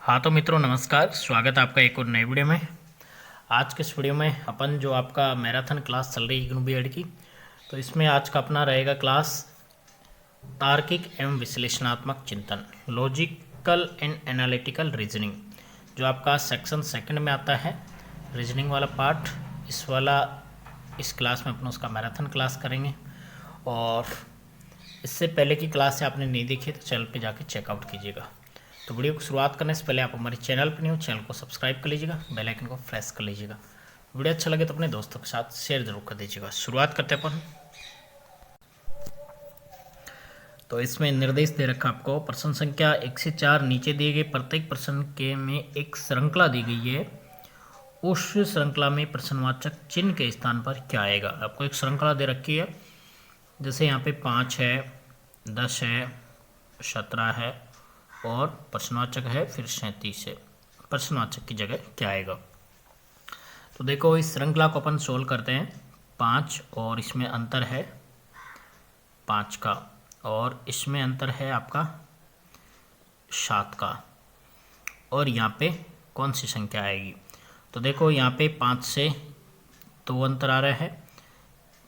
हाँ तो मित्रों नमस्कार, स्वागत है आपका एक और नए वीडियो में। आज के इस वीडियो में अपन जो आपका मैराथन क्लास चल रही है इग्नू बीएड की, तो इसमें आज का अपना रहेगा क्लास तार्किक एवं विश्लेषणात्मक चिंतन, लॉजिकल एंड एनालिटिकल रीजनिंग, जो आपका सेक्शन सेकंड में आता है रीजनिंग वाला पार्ट। इस क्लास में अपन उसका मैराथन क्लास करेंगे। और इससे पहले की क्लास से आपने नहीं देखी तो चैनल पे जाके चेकआउट कीजिएगा। तो वीडियो को शुरुआत करने से पहले आप हमारे चैनल पर नहीं हो, चैनल को सब्सक्राइब कर लीजिएगा, बेल आइकन को प्रेस कर लीजिएगा। वीडियो अच्छा लगे तो अपने दोस्तों के साथ शेयर जरूर कर दीजिएगा। शुरुआत करते हैं अपन। तो इसमें निर्देश दे रखा आपको, प्रश्न संख्या 1 से 4 नीचे दिए गए प्रत्येक प्रश्न के में एक श्रृंखला दी गई है, उस श्रृंखला में प्रश्नवाचक चिन्ह के स्थान पर क्या आएगा। आपको एक श्रृंखला दे रखी है, जैसे यहाँ पे 5 है, 10 है, 17 है और प्रश्नवाचक है, फिर 37 है। प्रश्नवाचक की जगह क्या आएगा। तो देखो इस श्रृंखला को अपन सोल्व करते हैं। 5 और इसमें अंतर है 5 का, और इसमें अंतर है आपका 7 का, और यहाँ पे कौन सी संख्या आएगी। तो देखो यहाँ पे 5 से 2 अंतर आ रहा है,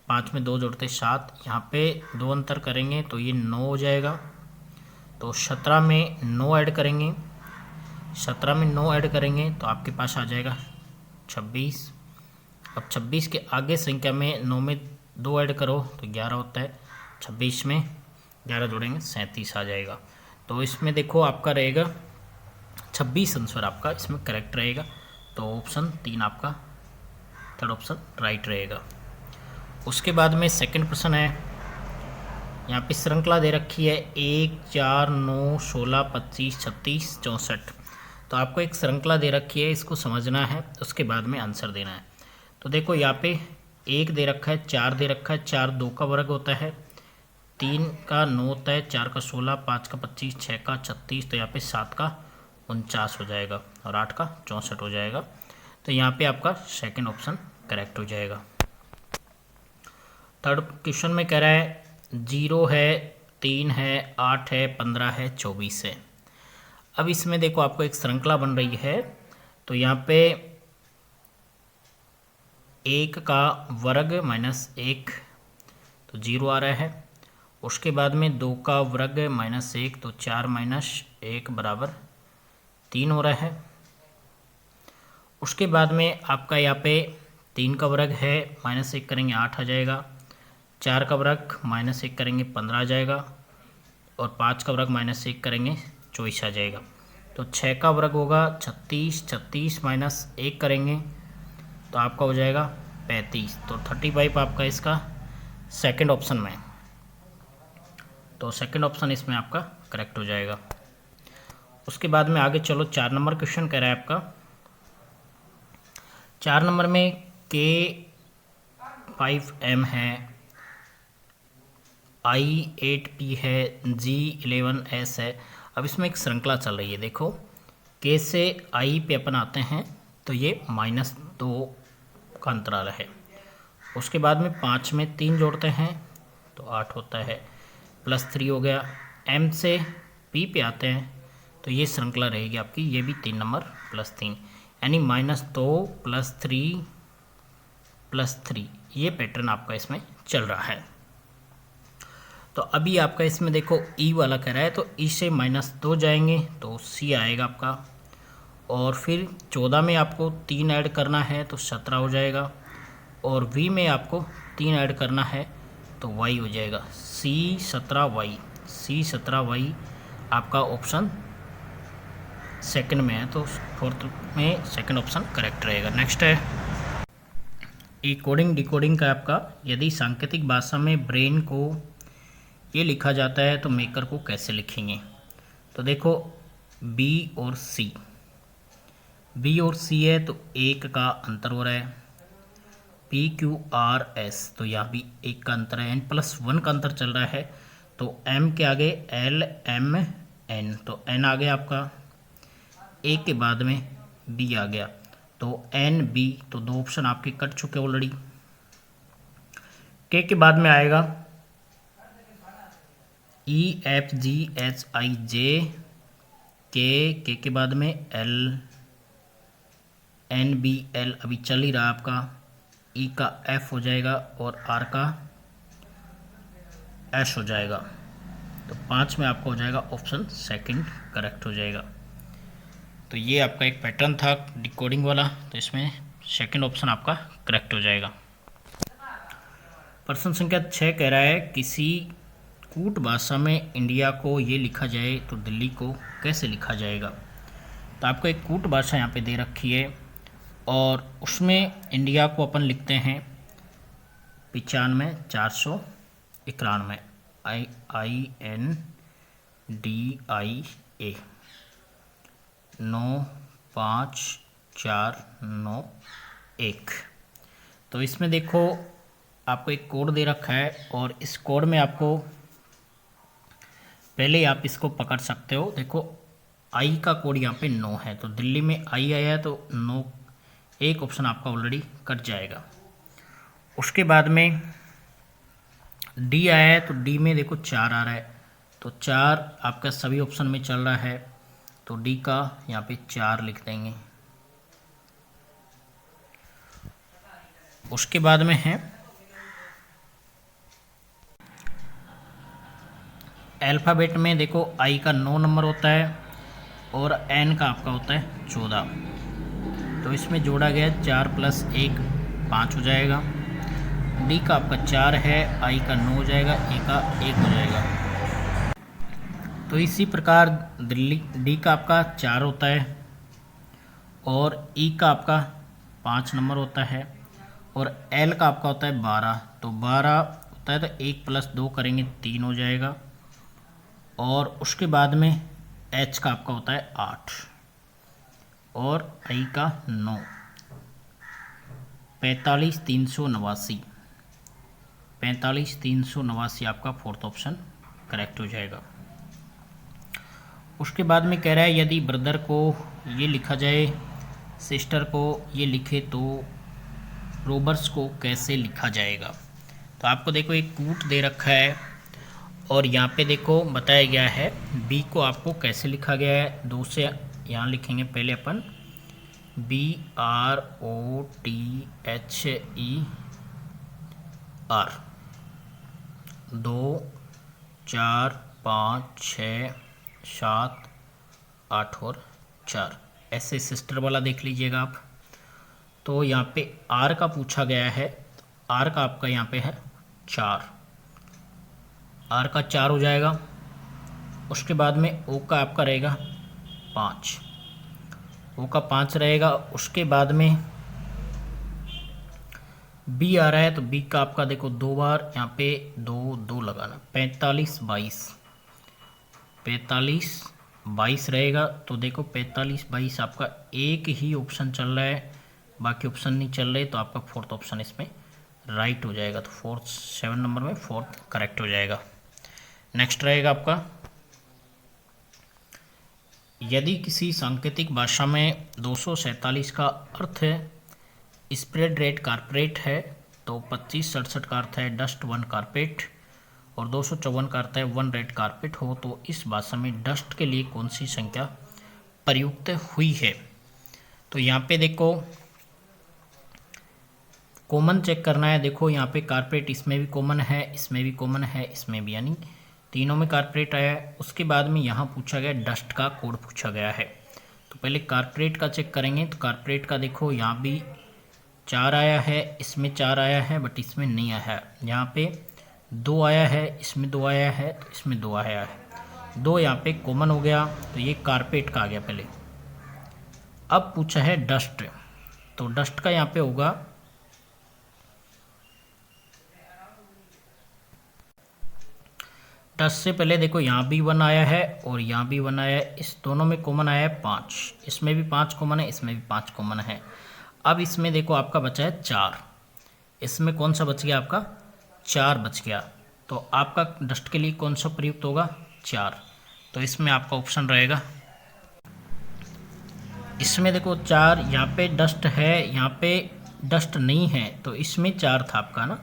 5 में 2 जोड़ते 7, यहाँ पे 2 अंतर करेंगे तो ये 9 हो जाएगा। तो 17 में 9 ऐड करेंगे, 17 में 9 ऐड करेंगे तो आपके पास आ जाएगा 26। अब 26 के आगे संख्या में 9 में 2 ऐड करो तो 11 होता है, 26 में 11 जोड़ेंगे 37 आ जाएगा। तो इसमें देखो आपका रहेगा 26 आंसर आपका इसमें करेक्ट रहेगा। तो ऑप्शन 3 आपका थर्ड ऑप्शन राइट रहेगा। उसके बाद में सेकंड प्रश्न है, यहाँ पे श्रृंखला दे रखी है 1, 4, 9, 16, 25, 36, 64। तो आपको एक श्रृंखला दे रखी है, इसको समझना है, उसके बाद में आंसर देना है। तो देखो यहाँ पे 1 दे रखा है, 4 दे रखा है, 4 2 का वर्ग होता है, 3 का 9 होता है, 4 का 16, 5 का 25, 6 का 36, तो यहाँ पे 7 का 49 हो जाएगा और 8 का 64 हो जाएगा। तो यहाँ पे आपका सेकेंड ऑप्शन करेक्ट हो जाएगा। थर्ड क्वेश्चन में कह रहा है 0 है, 3 है, 8 है, 15 है, 24 है। अब इसमें देखो आपको एक श्रृंखला बन रही है, तो यहाँ पे 1 का वर्ग माइनस 1 तो 0 आ रहा है। उसके बाद में 2 का वर्ग माइनस 1 तो 4 माइनस 1 बराबर 3 हो रहा है। उसके बाद में आपका यहाँ पे 3 का वर्ग है, माइनस 1 करेंगे 8 आ जाएगा, 4 का वर्ग माइनस 1 करेंगे 15 आ जाएगा, और 5 का वर्ग माइनस 1 करेंगे 24 आ जाएगा। तो 6 का वर्ग होगा 36, 36 माइनस 1 करेंगे तो आपका हो जाएगा 35। तो 35 आपका इसका सेकंड ऑप्शन में, तो सेकंड ऑप्शन इसमें आपका करेक्ट हो जाएगा। उसके बाद में आगे चलो 4 नंबर क्वेश्चन कह रहा है आपका। 4 नंबर में K5M है, I8P है, G11S है। अब इसमें एक श्रृंखला चल रही है, देखो K से I पे अपन आते हैं तो ये -2 का अंतराल है। उसके बाद में 5 में 3 जोड़ते हैं तो 8 होता है, +3 हो गया। M से P पे आते हैं तो ये श्रृंखला रहेगी आपकी, ये भी 3 नंबर +3, यानी -2 +3 +3, ये पैटर्न आपका इसमें चल रहा है। तो अभी आपका इसमें देखो ई वाला कह रहा है, तो ई से -2 जाएंगे तो सी आएगा आपका, और फिर 14 में आपको 3 ऐड करना है तो 17 हो जाएगा, और वी में आपको 3 ऐड करना है तो वाई हो जाएगा, C17Y, C17Y आपका ऑप्शन सेकंड में है, तो फोर्थ में सेकंड ऑप्शन करेक्ट रहेगा। नेक्स्ट है कोडिंग डिकोडिंग का आपका, यदि सांकेतिक भाषा में ब्रेन को ये लिखा जाता है तो मेकर को कैसे लिखेंगे। तो देखो B और C है तो 1 का अंतर हो रहा है, PQRS तो यहाँ भी 1 का अंतर है, N+1 का अंतर चल रहा है, तो M के आगे LMN तो N आ गया आपका, A के बाद में B आ गया तो NB, तो 2 ऑप्शन आपके कट चुके ऑलरेडी। K के बाद में आएगा EFGHIJ के के बाद में एल, एन बी एल अभी चल ही रहा आपका, ई का एफ हो जाएगा और आर का एस हो जाएगा। तो 5 में आपका हो जाएगा ऑप्शन सेकंड करेक्ट हो जाएगा। तो ये आपका एक पैटर्न था डिकोडिंग वाला, तो इसमें सेकंड ऑप्शन आपका करेक्ट हो जाएगा। प्रश्न संख्या 6 कह रहा है किसी कूट भाषा में इंडिया को ये लिखा जाए तो दिल्ली को कैसे लिखा जाएगा। तो आपको एक कूट भाषा यहाँ पे दे रखी है और उसमें इंडिया को अपन लिखते हैं 95,491 INDIA 95491। तो इसमें देखो आपको एक कोड दे रखा है और इस कोड में आपको पहले आप इसको पकड़ सकते हो। देखो आई का कोड यहाँ पे 9 है, तो दिल्ली में आई आया है तो 9, एक ऑप्शन आपका ऑलरेडी कट जाएगा। उसके बाद में डी आया है तो डी में देखो 4 आ रहा है, तो 4 आपका सभी ऑप्शन में चल रहा है, तो डी का यहाँ पे 4 लिख देंगे। उसके बाद में है अल्फ़ाबेट में देखो आई का 9 नंबर होता है और एन का आपका होता है 14, तो इसमें जोड़ा गया 4 + 1 5 हो जाएगा। डी का आपका 4 है, आई का 9 हो जाएगा, ए का 1 हो जाएगा। तो इसी प्रकार दिल्ली डी का आपका 4 होता है और ई का आपका 5 नंबर होता है और एल का आपका होता है 12, तो 12 होता है तो 1 + 2 करेंगे 3 हो जाएगा। और उसके बाद में एच का आपका होता है 8 और आई का 9, 45,389, 45,389 आपका फोर्थ ऑप्शन करेक्ट हो जाएगा। उसके बाद में कह रहा है यदि ब्रदर को ये लिखा जाए, सिस्टर को ये लिखे तो रोबर्स को कैसे लिखा जाएगा। तो आपको देखो एक कूट दे रखा है और यहाँ पे देखो बताया गया है बी को आपको कैसे लिखा गया है। 2 से यहाँ लिखेंगे पहले अपन BROTHER, 2 4 5 6 7 8 और 4, ऐसे सिस्टर वाला देख लीजिएगा आप। तो यहाँ पे आर का पूछा गया है, आर का आपका यहाँ पे है 4, आर का 4 हो जाएगा। उसके बाद में ओ का आपका रहेगा 5, ओ का 5 रहेगा। उसके बाद में बी आ रहा है तो बी का आपका देखो 2 बार यहाँ पे 2 2 लगाना, 45 22 रहेगा। तो देखो 45 22 आपका एक ही ऑप्शन चल रहा है, बाकी ऑप्शन नहीं चल रहे, तो आपका फोर्थ ऑप्शन इसमें राइट हो जाएगा। तो 7 नंबर में फोर्थ करेक्ट हो जाएगा। नेक्स्ट रहेगा आपका यदि किसी सांकेतिक भाषा में 247 का अर्थ है स्प्रेड रेट कारपेट है तो 2567 का अर्थ है डस्ट 1 कारपेट और 254 का अर्थ है 1 रेड कारपेट हो, तो इस भाषा में डस्ट के लिए कौन सी संख्या प्रयुक्त हुई है। तो यहाँ पे देखो कॉमन चेक करना है। देखो यहाँ पे कारपेट इसमें भी कॉमन है, इसमें भी कॉमन है, इसमें भी, यानी तीनों में कारपेट आया है। उसके बाद में यहाँ पूछा गया डस्ट का कोड पूछा गया है, तो पहले कारपेट का चेक करेंगे। तो कारपेट का देखो यहाँ भी 4 आया है, इसमें 4 आया है बट इसमें नहीं आया है। यहाँ पे 2 आया है, इसमें 2 आया है, तो इसमें 2 आया है। 2 यहाँ पे कॉमन हो गया, तो ये कारपेट का आ गया पहले। अब पूछा है डस्ट, तो डस्ट का यहाँ पे होगा डस्ट से पहले देखो यहाँ भी 1 आया है और यहाँ भी 1 आया है, इस दोनों में कॉमन आया है 5, इसमें भी 5 कॉमन है, इसमें भी 5 कॉमन है। अब इसमें देखो आपका बचा है 4, इसमें कौन सा बच गया आपका 4 बच गया, तो आपका डस्ट के लिए कौन सा प्रयुक्त होगा 4, तो इसमें आपका ऑप्शन रहेगा। इसमें देखो 4 यहाँ पे डस्ट है, यहाँ पे डस्ट नहीं है, तो इसमें 4 था आपका ना,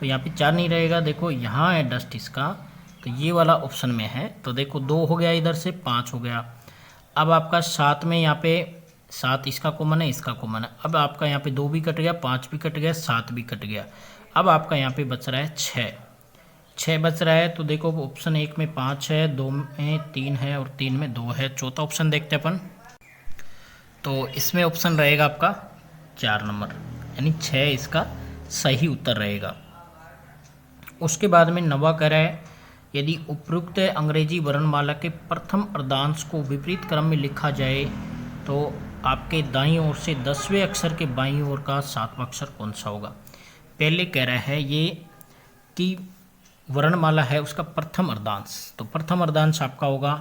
तो यहाँ पे 4 नहीं रहेगा। देखो यहाँ है डस्ट इसका, तो ये वाला ऑप्शन में है, तो देखो 2 हो गया, इधर से 5 हो गया। अब आपका 7 में यहाँ पे 7 इसका कॉमन है, इसका कॉमन है। अब आपका यहाँ पे 2 भी कट गया, 5 भी कट गया, 7 भी कट गया। अब आपका यहाँ पे बच रहा है 6 बच रहा है। तो देखो ऑप्शन 1 में 5 है, 2 में 3 है और 3 में 2 है। चौथा ऑप्शन देखते हैं अपन। तो इसमें ऑप्शन रहेगा आपका 4 नंबर, यानी 6 इसका सही उत्तर रहेगा। उसके बाद में 9वां कह रहा है यदि उपयुक्त अंग्रेजी वर्णमाला के प्रथम अर्धांश को विपरीत क्रम में लिखा जाए तो आपके दाईं ओर से 10वें अक्षर के बाईं ओर का 7वां अक्षर कौन सा होगा। पहले कह रहा है ये कि वर्णमाला है उसका प्रथम अर्धांश, तो प्रथम अर्धांश आपका होगा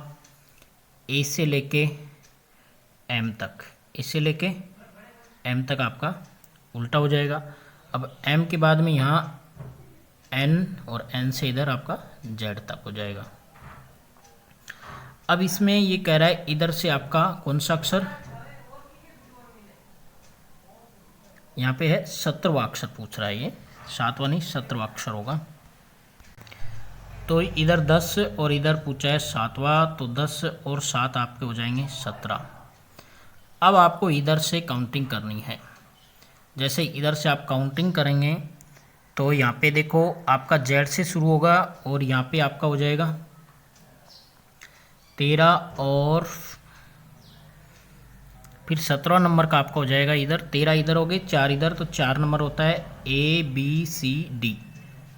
ए से लेके एम तक, ए से लेके एम तक आपका उल्टा हो जाएगा। अब एम के बाद में यहाँ एन और एन से इधर आपका जेड तक हो जाएगा। अब इसमें ये कह रहा है इधर से आपका कौन सा अक्षर, यहाँ पे है 17वां अक्षर पूछ रहा है, ये 7वां नहीं 17वां अक्षर होगा। तो इधर 10 और इधर पूछा है 7वां, तो 10 और 7 आपके हो जाएंगे 17। अब आपको इधर से काउंटिंग करनी है। जैसे इधर से आप काउंटिंग करेंगे तो यहाँ पे देखो आपका जेड से शुरू होगा और यहाँ पे आपका हो जाएगा 13 और फिर 17 नंबर का आपका हो जाएगा इधर 13 इधर हो गए 4 इधर, तो 4 नंबर होता है ए बी सी डी,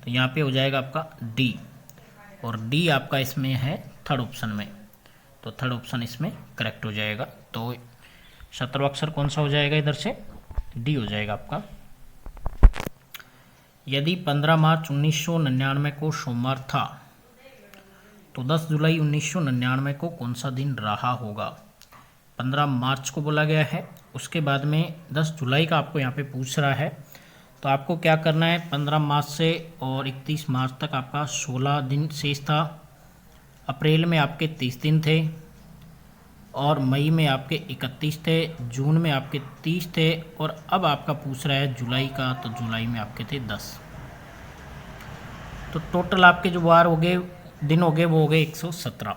तो यहाँ पे हो जाएगा आपका डी, और डी आपका इसमें है थर्ड ऑप्शन में, तो थर्ड ऑप्शन इसमें करेक्ट हो जाएगा। तो 17वां अक्षर कौन सा हो जाएगा, इधर से डी हो जाएगा आपका। यदि 15 मार्च 1999 को सोमवार था तो 10 जुलाई 1999 को कौन सा दिन रहा होगा। 15 मार्च को बोला गया है, उसके बाद में 10 जुलाई का आपको यहाँ पे पूछ रहा है। तो आपको क्या करना है, 15 मार्च से और 31 मार्च तक आपका 16 दिन शेष था, अप्रैल में आपके 30 दिन थे, और मई में आपके 31 थे, जून में आपके 30 थे, और अब आपका पूछ रहा है जुलाई का, तो जुलाई में आपके थे 10। तो टोटल आपके जो वार हो गए, दिन हो गए, वो हो गए 117।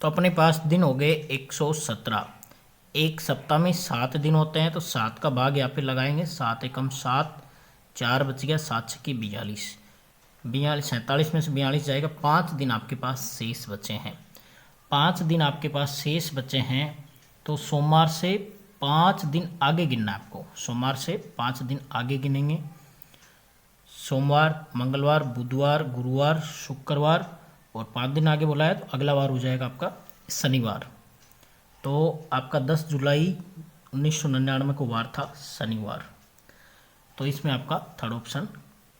तो अपने पास दिन हो गए 117। एक सप्ताह में 7 दिन होते हैं, तो 7 का भाग यहाँ पे लगाएंगे, 7 एकम 7, 4 बच गया, 7 छक्के 42, 47 में से 42 जाएगा। 5 दिन आपके पास शेष बचे हैं, 5 दिन आपके पास शेष बचे हैं। तो सोमवार से 5 दिन आगे गिनना है आपको, सोमवार से 5 दिन आगे गिनेंगे। सोमवार, मंगलवार, बुधवार, गुरुवार, शुक्रवार, और 5 दिन आगे बोला है तो अगला वार हो जाएगा आपका शनिवार। तो आपका 10 जुलाई 1999 को वार था शनिवार, तो इसमें आपका थर्ड ऑप्शन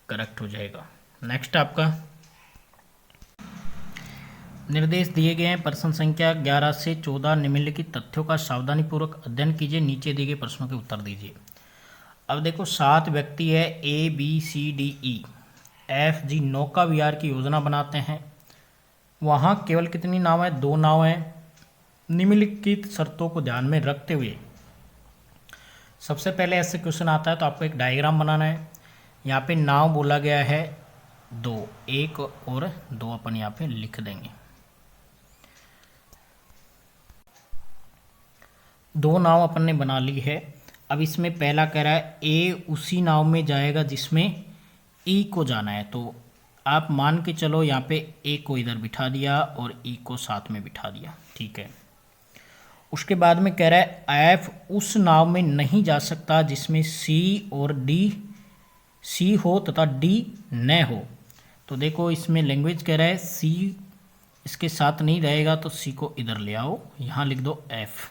करेक्ट हो जाएगा। नेक्स्ट आपका निर्देश दिए गए हैं, प्रश्न संख्या 11 से 14 निम्नलिखित तथ्यों का सावधानीपूर्वक अध्ययन कीजिए, नीचे दिए गए प्रश्नों के उत्तर दीजिए। अब देखो 7 व्यक्ति है, A B C D E F G नौका विहार की योजना बनाते हैं। वहाँ केवल कितनी नाव है, 2 नाव हैं। निम्नलिखित शर्तों को ध्यान में रखते हुए सबसे पहले ऐसे क्वेश्चन आता है तो आपको एक डायग्राम बनाना है। यहाँ पे नाव बोला गया है 2, 1 और 2 अपन यहाँ पे लिख देंगे। 2 नाव अपन ने बना ली है। अब इसमें पहला कह रहा है ए उसी नाव में जाएगा जिसमें ई को जाना है, तो आप मान के चलो यहाँ पे ए को इधर बिठा दिया और ई को साथ में बिठा दिया, ठीक है। उसके बाद में कह रहा है एफ उस नाव में नहीं जा सकता जिसमें सी और डी, सी हो तथा डी न हो। तो देखो इसमें लैंग्वेज कह रहा है सी इसके साथ नहीं रहेगा, तो सी को इधर ले आओ, यहाँ लिख दो एफ,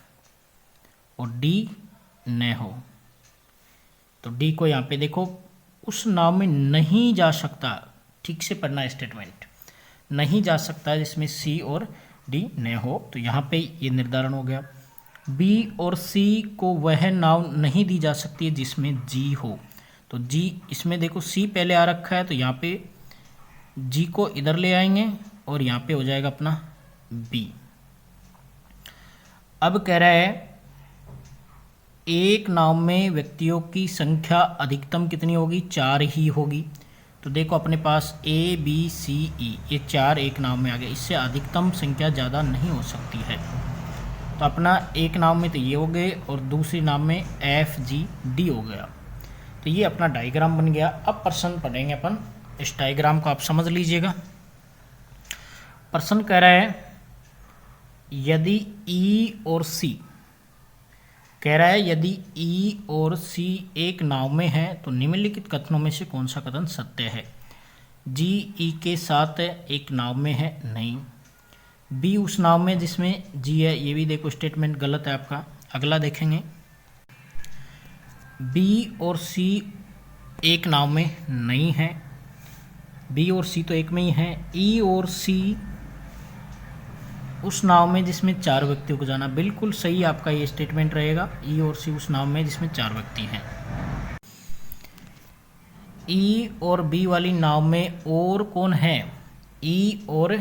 और डी न हो, तो डी को यहाँ पे देखो उस नाव में नहीं जा सकता, ठीक से पढ़ना स्टेटमेंट, नहीं जा सकता जिसमें सी और डी न हो, तो यहाँ पे ये निर्धारण हो गया। बी और सी को वह नाव नहीं दी जा सकती है जिसमें जी हो, तो जी इसमें देखो सी पहले आ रखा है, तो यहाँ पे जी को इधर ले आएंगे और यहाँ पे हो जाएगा अपना बी। अब कह रहा है एक नाव में व्यक्तियों की संख्या अधिकतम कितनी होगी, 4 ही होगी। तो देखो अपने पास ए बी सी ई ये 4 एक नाम में आ गए, इससे अधिकतम संख्या ज़्यादा नहीं हो सकती है। तो अपना एक नाम में तो ये हो गए और दूसरी नाम में एफ जी डी हो गया। तो ये अपना डायग्राम बन गया। अब प्रश्न पढ़ेंगे अपन, इस डायग्राम को आप समझ लीजिएगा। प्रश्न कह रहा है यदि ई और सी, कह रहा है यदि ई और सी एक नाव में है तो निम्नलिखित कथनों में से कौन सा कथन सत्य है। जी ई के साथ एक नाव में है, नहीं। बी उस नाव में जिसमें जी है, ये भी देखो स्टेटमेंट गलत है आपका। अगला देखेंगे, बी और सी एक नाव में नहीं है, बी और सी तो एक में ही है। ई और सी उस नाव में जिसमें 4 व्यक्तियों को जाना, बिल्कुल सही आपका ये स्टेटमेंट रहेगा। ई और सी उस नाव में जिसमें 4 व्यक्ति हैं। ई और बी वाली नाव में और कौन है, ई और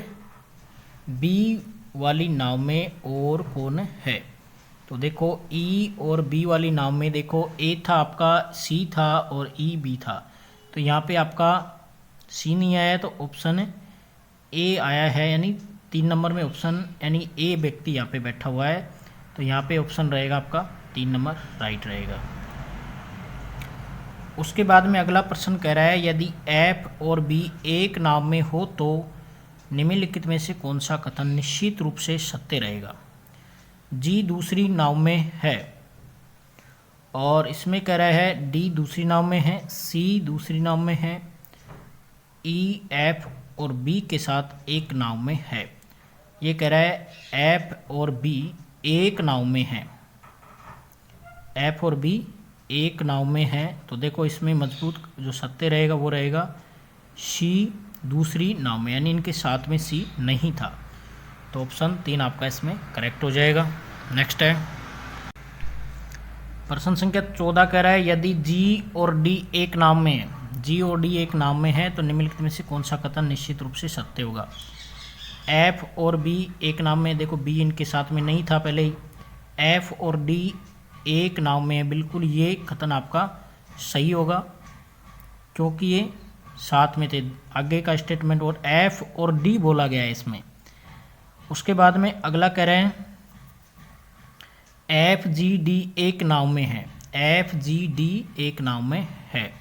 बी वाली नाव में और कौन है। तो देखो ई और बी वाली नाव में देखो ए था आपका, सी था और ई बी था। तो यहाँ पे आपका सी नहीं आया तो ऑप्शन ए आया है, यानी 3 नंबर में ऑप्शन यानी ए व्यक्ति यहाँ पे बैठा हुआ है। तो यहाँ पे ऑप्शन रहेगा आपका 3 नंबर राइट रहेगा। उसके बाद में अगला प्रश्न कह रहा है यदि एफ और बी एक नाव में हो तो निम्नलिखित में से कौन सा कथन निश्चित रूप से सत्य रहेगा। जी दूसरी नाव में है और इसमें कह रहा है डी दूसरी नाव में है, सी दूसरी नाव में है, ई एफ और बी के साथ एक नाव में है। ये कह रहा है एफ और बी एक नाव में है, एफ और बी एक नाव में है। तो देखो इसमें मजबूत जो सत्य रहेगा वो रहेगा सी दूसरी नाव में, यानी इनके साथ में सी नहीं था। तो ऑप्शन 3 आपका इसमें करेक्ट हो जाएगा। नेक्स्ट है प्रश्न संख्या 14 कह रहा है यदि जी और डी एक नाव में है, जी और डी एक नाव में है तो निम्नलिखित में से कौन सा कथन निश्चित रूप से सत्य होगा। एफ और बी एक नाव में, देखो बी इनके साथ में नहीं था पहले ही, एफ और डी एक नाव में है, बिल्कुल ये कथन आपका सही होगा क्योंकि ये साथ में थे। आगे का स्टेटमेंट और एफ और डी बोला गया है इसमें। उसके बाद में अगला कह रहे हैं एफ जी डी एक नाव में है, एफ जी डी एक नाव में है,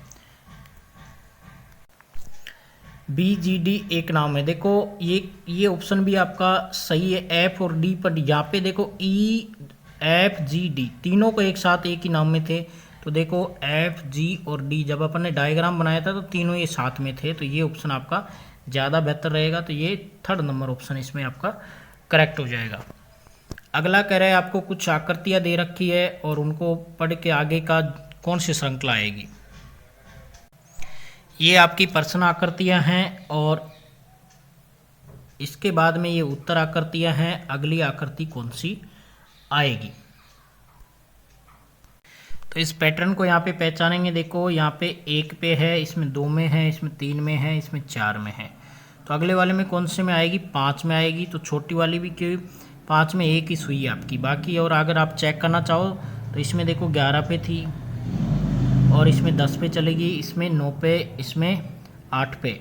बी जी डी एक नाव में। देखो ये ऑप्शन भी आपका सही है एफ और डी पर। यहाँ पे देखो ई एफ जी डी तीनों को एक साथ एक ही नाव में थे। तो देखो एफ जी और डी जब अपन ने डायग्राम बनाया था तो तीनों ये साथ में थे, तो ये ऑप्शन आपका ज़्यादा बेहतर रहेगा। तो ये 3rd नंबर ऑप्शन इसमें आपका करेक्ट हो जाएगा। अगला कह रहा है आपको कुछ आकृतियाँ दे रखी है और उनको पढ़ के आगे का कौन सी श्रृंखला आएगी। ये आपकी प्रश्न आकृतियाँ हैं और इसके बाद में ये उत्तर आकृतियाँ हैं। अगली आकृति कौन सी आएगी, तो इस पैटर्न को यहाँ पे पहचानेंगे। देखो यहाँ पे 1 पे है, इसमें 2 में है, इसमें 3 में है, इसमें 4 में है। तो अगले वाले में कौन से में आएगी, 5 में आएगी। तो छोटी वाली भी क्यों, 5 में एक ही सुई है आपकी बाकी। और अगर आप चेक करना चाहो तो इसमें देखो 11 पे थी और इसमें 10 पे चलेगी, इसमें 9 पे, इसमें 8 पे।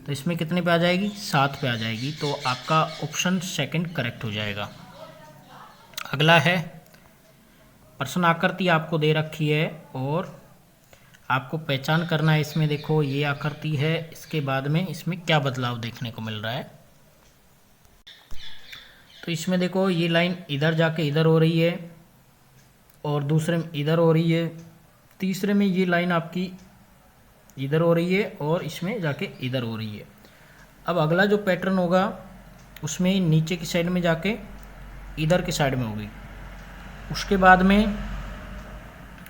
तो इसमें कितने पे आ जाएगी, 7 पे आ जाएगी। तो आपका ऑप्शन 2 करेक्ट हो जाएगा। अगला है प्रश्न आकृति आपको दे रखी है और आपको पहचान करना है। इसमें देखो ये आकृति है, इसके बाद में इसमें क्या बदलाव देखने को मिल रहा है। तो इसमें देखो ये लाइन इधर जाके इधर हो रही है और दूसरे में इधर हो रही है, तीसरे में ये लाइन आपकी इधर हो रही है और इसमें जाके इधर हो रही है। अब अगला जो पैटर्न होगा उसमें नीचे की साइड में जाके इधर की साइड में होगी। उसके बाद में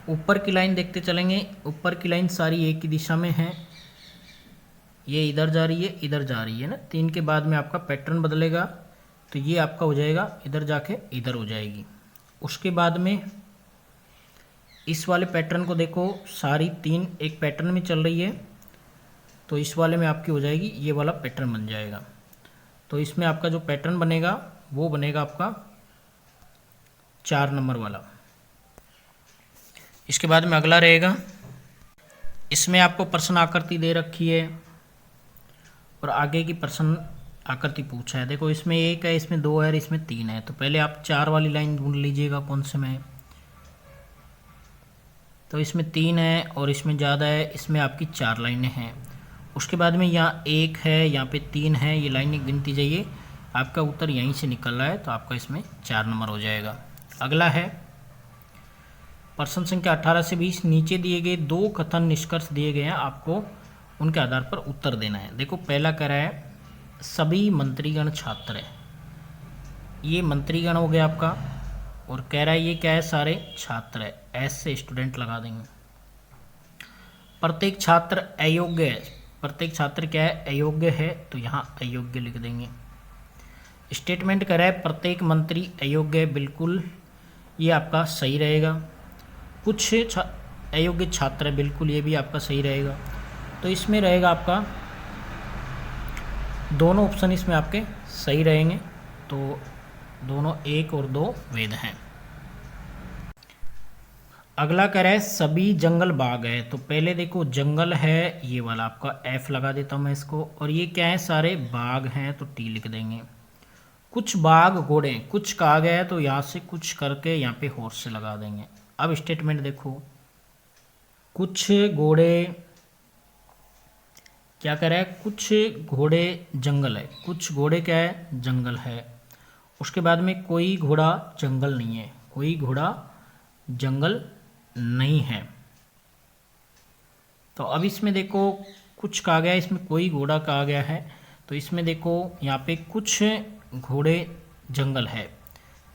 ऊपर की लाइन देखते चलेंगे, ऊपर की लाइन सारी एक ही दिशा में है, ये इधर जा रही है, इधर जा रही है ना। 3 के बाद में आपका पैटर्न बदलेगा, तो ये आपका हो जाएगा इधर जाके इधर हो जाएगी। उसके बाद में इस वाले पैटर्न को देखो, सारी 3 एक पैटर्न में चल रही है, तो इस वाले में आपकी हो जाएगी ये वाला पैटर्न बन जाएगा। तो इसमें आपका जो पैटर्न बनेगा वो बनेगा आपका 4 नंबर वाला। इसके बाद में अगला रहेगा, इसमें आपको प्रश्न आकृति दे रखी है और आगे की प्रश्न आकृति पूछा है। देखो इसमें 1 है, इसमें 2 है और इसमें 3 है। तो पहले आप 4 वाली लाइन ढूंढ लीजिएगा कौन से में। तो इसमें 3 है और इसमें ज़्यादा है, इसमें आपकी 4 लाइनें हैं। उसके बाद में यहाँ 1 है, यहाँ पे 3 है, ये लाइनें गिनती जाइए। आपका उत्तर यहीं से निकल रहा है, तो आपका इसमें 4 नंबर हो जाएगा। अगला है प्रश्न संख्या 18 से 20। नीचे दिए गए 2 कथन निष्कर्ष दिए गए हैं, आपको उनके आधार पर उत्तर देना है। देखो पहला कह रहा है सभी मंत्रीगण छात्र है, ये मंत्रीगण हो गया आपका, और कह रहा है ये क्या है, सारे छात्र है, एस से स्टूडेंट लगा देंगे। प्रत्येक छात्र अयोग्य है, प्रत्येक छात्र क्या है, अयोग्य है, तो यहाँ अयोग्य लिख देंगे। स्टेटमेंट कह रहा है प्रत्येक मंत्री अयोग्य है, बिल्कुल ये आपका सही रहेगा। कुछ अयोग्य छात्र है, बिल्कुल ये भी आपका सही रहेगा। तो इसमें रहेगा आपका दोनों ऑप्शन इसमें आपके सही रहेंगे, तो दोनों 1 और 2 वेद हैं। अगला कह रहा है सभी जंगल बाग है। तो पहले देखो जंगल है, ये वाला आपका F लगा देता हूँ मैं इसको, और ये क्या है, सारे बाग हैं, तो T लिख देंगे। कुछ बाग घोड़े, कुछ कहा गया है, तो यहाँ से कुछ करके यहाँ पे हॉर्स से लगा देंगे। अब स्टेटमेंट देखो, कुछ घोड़े क्या कह रहा है, कुछ घोड़े जंगल है, कुछ घोड़े क्या है, जंगल है। उसके बाद में कोई घोड़ा जंगल नहीं है, कोई घोड़ा जंगल नहीं है। तो अब इसमें देखो कुछ कहा गया है, इसमें कोई घोड़ा कहा गया है, तो इसमें देखो यहाँ पे कुछ घोड़े जंगल है,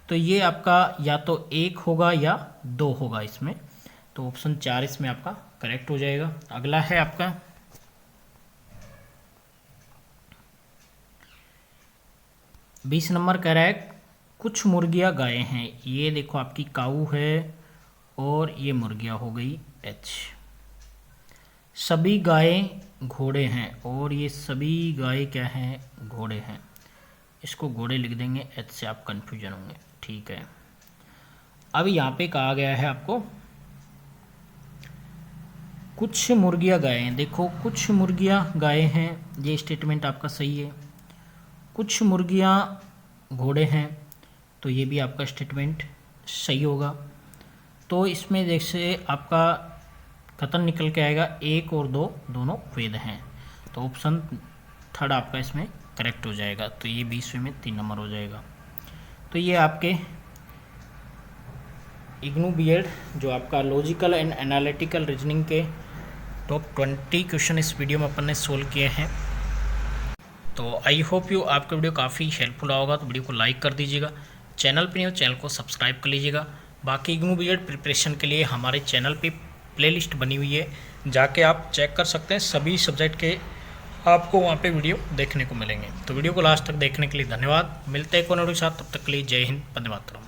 तो ये आपका या तो 1 होगा या 2 होगा इसमें, तो ऑप्शन 4 इसमें आपका करेक्ट हो जाएगा। अगला है आपका 20 नंबर कह रहा है कुछ मुर्गियाँ गायें हैं, ये देखो आपकी काऊ है और ये मुर्गियाँ हो गई H। सभी गायें घोड़े हैं, और ये सभी गायें क्या हैं, घोड़े हैं, इसको घोड़े लिख देंगे, H से आप कंफ्यूजन होंगे, ठीक है। अब यहाँ पे कहा गया है आपको कुछ मुर्गियाँ गायें, देखो कुछ मुर्गियाँ गायें हैं, ये स्टेटमेंट आपका सही है। कुछ मुर्गियाँ घोड़े हैं, तो ये भी आपका स्टेटमेंट सही होगा। तो इसमें जैसे आपका कथन निकल के आएगा 1 और 2 दोनों वेद हैं, तो ऑप्शन 3 आपका इसमें करेक्ट हो जाएगा। तो ये 20वें में 3 नंबर हो जाएगा। तो ये आपके इग्नू बीएड जो आपका लॉजिकल एंड एनालिटिकल रीजनिंग के टॉप 20 क्वेश्चन इस वीडियो में अपन ने सोल्व किए हैं। तो आई होप यू आपका वीडियो काफ़ी हेल्पफुल होगा, तो वीडियो को लाइक कर दीजिएगा। चैनल पे नहीं हो चैनल को सब्सक्राइब कर लीजिएगा। बाकी इग्नू बीएड प्रिपरेशन के लिए हमारे चैनल पे प्लेलिस्ट बनी हुई है, जाके आप चेक कर सकते हैं, सभी सब्जेक्ट के आपको वहाँ पे वीडियो देखने को मिलेंगे। तो वीडियो को लास्ट तक देखने के लिए धन्यवाद। मिलते हैं कोई नए के साथ, तब तक के लिए जय हिंद, वंदे मातरम।